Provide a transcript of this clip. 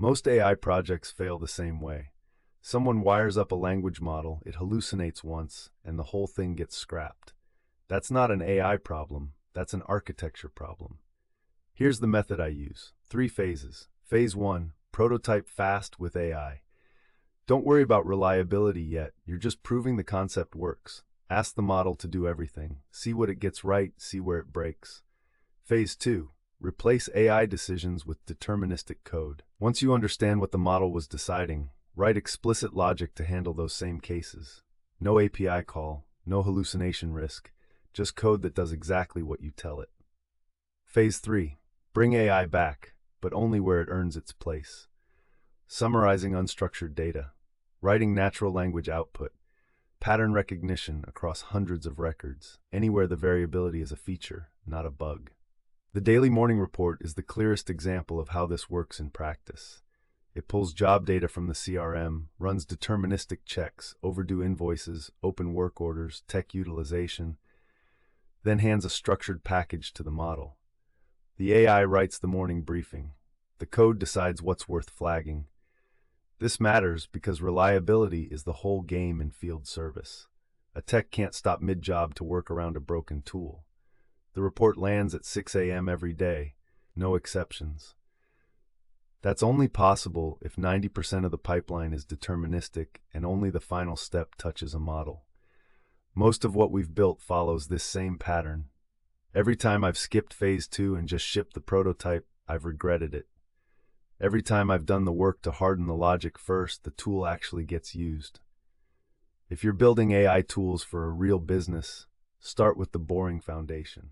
Most AI projects fail the same way. Someone wires up a language model, it hallucinates once, and the whole thing gets scrapped. That's not an AI problem, that's an architecture problem. Here's the method I use. 3 phases. Phase 1, prototype fast with AI. Don't worry about reliability yet, you're just proving the concept works. Ask the model to do everything. See what it gets right, see where it breaks. Phase 2, replace AI decisions with deterministic code. Once you understand what the model was deciding, write explicit logic to handle those same cases. No API call, no hallucination risk, just code that does exactly what you tell it. Phase 3, bring AI back, but only where it earns its place. Summarizing unstructured data, writing natural language output, pattern recognition across hundreds of records, anywhere the variability is a feature, not a bug. The daily morning report is the clearest example of how this works in practice. It pulls job data from the CRM, runs deterministic checks, overdue invoices, open work orders, tech utilization, then hands a structured package to the model. The AI writes the morning briefing. The code decides what's worth flagging. This matters because reliability is the whole game in field service. A tech can't stop mid-job to work around a broken tool. The report lands at 6 a.m. every day, no exceptions. That's only possible if 90% of the pipeline is deterministic and only the final step touches a model. Most of what we've built follows this same pattern. Every time I've skipped phase 2 and just shipped the prototype, I've regretted it. Every time I've done the work to harden the logic first, the tool actually gets used. If you're building AI tools for a real business, start with the boring foundation.